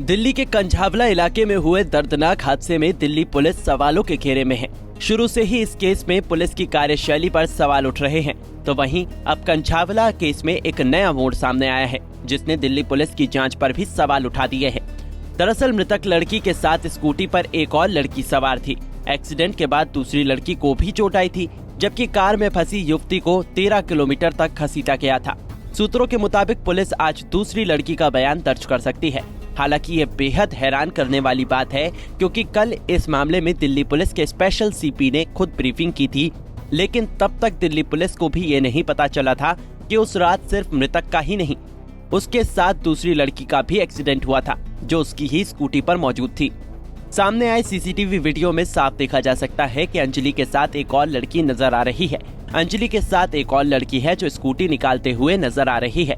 दिल्ली के कंझावला इलाके में हुए दर्दनाक हादसे में दिल्ली पुलिस सवालों के घेरे में है। शुरू से ही इस केस में पुलिस की कार्यशैली पर सवाल उठ रहे हैं, तो वहीं अब कंझावला केस में एक नया मोड़ सामने आया है, जिसने दिल्ली पुलिस की जांच पर भी सवाल उठा दिए हैं। दरअसल मृतक लड़की के साथ स्कूटी पर एक और लड़की सवार थी। एक्सीडेंट के बाद दूसरी लड़की को भी चोट आई थी, जबकि कार में फंसी युवती को 13 किलोमीटर तक घसीटा गया था। सूत्रों के मुताबिक पुलिस आज दूसरी लड़की का बयान दर्ज कर सकती है। हालांकि ये बेहद हैरान करने वाली बात है, क्योंकि कल इस मामले में दिल्ली पुलिस के स्पेशल सीपी ने खुद ब्रीफिंग की थी, लेकिन तब तक दिल्ली पुलिस को भी ये नहीं पता चला था कि उस रात सिर्फ मृतक का ही नहीं, उसके साथ दूसरी लड़की का भी एक्सीडेंट हुआ था, जो उसकी ही स्कूटी पर मौजूद थी। सामने आए सीसीटीवी वीडियो में साफ देखा जा सकता है कि अंजलि के साथ एक और लड़की नजर आ रही है। अंजलि के साथ एक और लड़की है जो स्कूटी निकालते हुए नजर आ रही है।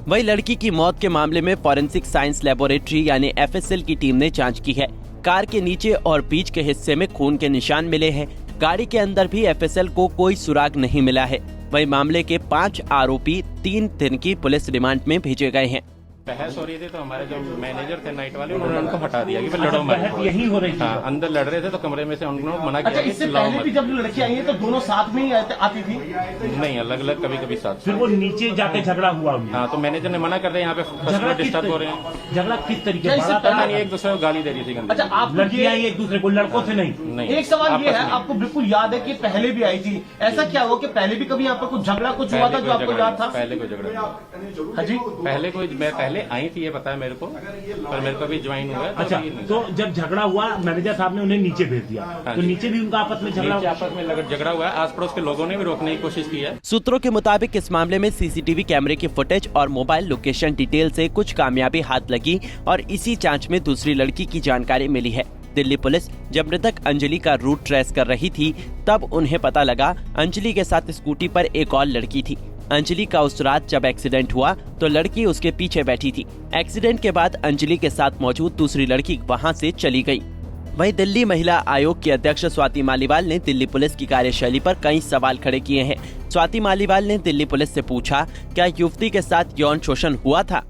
वही लड़की की मौत के मामले में फॉरेंसिक साइंस लेबोरेटरी यानी FSL की टीम ने जांच की है। कार के नीचे और बीच के हिस्से में खून के निशान मिले हैं। गाड़ी के अंदर भी FSL को कोई सुराग नहीं मिला है। वही मामले के 5 आरोपी 3 दिन की पुलिस रिमांड में भेजे गए हैं। बहस हो रही थी तो हमारे जो मैनेजर थे नाइट वाले, उन्होंने उनको हटा दिया कि लड़ो मत। यही हो रही थी। हाँ, अंदर लड़ रहे थे तो कमरे में से उन्होंने मना किया कि इससे चिल्लाओ पहले भी मत। जब लड़की आई है तो दोनों साथ में ही आती थी? नहीं, अलग अलग कभी कभी साथ। फिर वो नीचे जाके झगड़ा हुआ। हाँ, तो मैनेजर ने मना कर दिया, यहाँ पे कस्टमर डिस्टर्ब हो रहे हैं। झगड़ा किस तरीके से? पता नहीं, एक दूसरे को गाली दे रही थी। अच्छा, आप लड़कियां एक दूसरे को, लड़कों से नहीं। एक सवाल ये है, आपको बिल्कुल याद है कि पहले भी आई थी, ऐसा क्या हुआ कि पहले भी कभी यहाँ पर कुछ झगड़ा कुछ हुआ था जो आपको याद था? पहले कोई झगड़ा हाँ जी, पहले आई थी, ये पता है मेरे को, पर मेरे को भी ज्वाइन हुआ है। अच्छा, तो जब झगड़ा हुआ मैनेजर साहब ने उन्हें नीचे भेज दिया, तो नीचे भी उनका आपस में झगड़ा हुआ है। आस पड़ोस के लोगों ने भी रोकने की कोशिश की है। सूत्रों के मुताबिक इस मामले में सीसीटीवी कैमरे की फुटेज और मोबाइल लोकेशन डिटेल से कुछ कामयाबी हाथ लगी और इसी जांच में दूसरी लड़की की जानकारी मिली है। दिल्ली पुलिस जब मृतक अंजलि का रूट ट्रेस कर रही थी, तब उन्हें पता लगा अंजलि के साथ स्कूटी पर एक और लड़की थी। अंजलि का उस रात जब एक्सीडेंट हुआ तो लड़की उसके पीछे बैठी थी। एक्सीडेंट के बाद अंजलि के साथ मौजूद दूसरी लड़की वहां से चली गई। वहीं दिल्ली महिला आयोग की अध्यक्ष स्वाति मालीवाल ने दिल्ली पुलिस की कार्यशैली पर कई सवाल खड़े किए हैं। स्वाति मालीवाल ने दिल्ली पुलिस से पूछा, क्या युवती के साथ यौन शोषण हुआ था?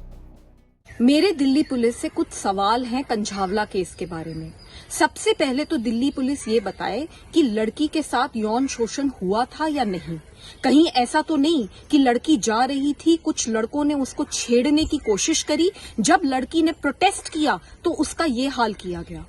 मेरे दिल्ली पुलिस से कुछ सवाल हैं कंझावला केस के बारे में। सबसे पहले तो दिल्ली पुलिस ये बताए कि लड़की के साथ यौन शोषण हुआ था या नहीं। कहीं ऐसा तो नहीं कि लड़की जा रही थी, कुछ लड़कों ने उसको छेड़ने की कोशिश करी, जब लड़की ने प्रोटेस्ट किया तो उसका ये हाल किया गया।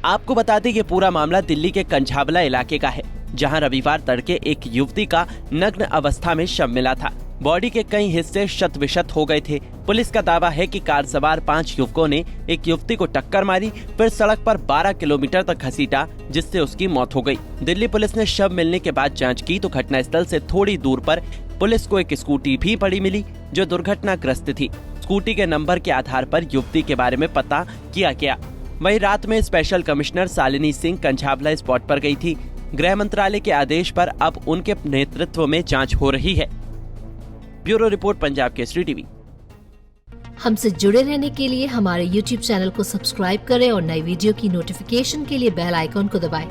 आपको बता दें ये पूरा मामला दिल्ली के कंझावला इलाके का है, जहां रविवार तड़के एक युवती का नग्न अवस्था में शव मिला था। बॉडी के कई हिस्से शत विशत हो गए थे। पुलिस का दावा है कि कार सवार 5 युवकों ने एक युवती को टक्कर मारी, फिर सड़क पर 12 किलोमीटर तक घसीटा, जिससे उसकी मौत हो गई। दिल्ली पुलिस ने शव मिलने के बाद जांच की तो घटनास्थल से थोड़ी दूर पर पुलिस को एक स्कूटी भी पड़ी मिली, जो दुर्घटनाग्रस्त थी। स्कूटी के नंबर के आधार पर युवती के बारे में पता किया गया। वहीं रात में special commissioner Shalini Singh Kanjhawala spot पर गई थी। गृह मंत्रालय के आदेश पर अब उनके नेतृत्व में जांच हो रही है। Bureau report, Punjab Kesari TV. हमसे जुड़े रहने के लिए हमारे YouTube चैनल को सब्सक्राइब करें और नई वीडियो की नोटिफिकेशन के लिए बेल आइकॉन को दबाएं।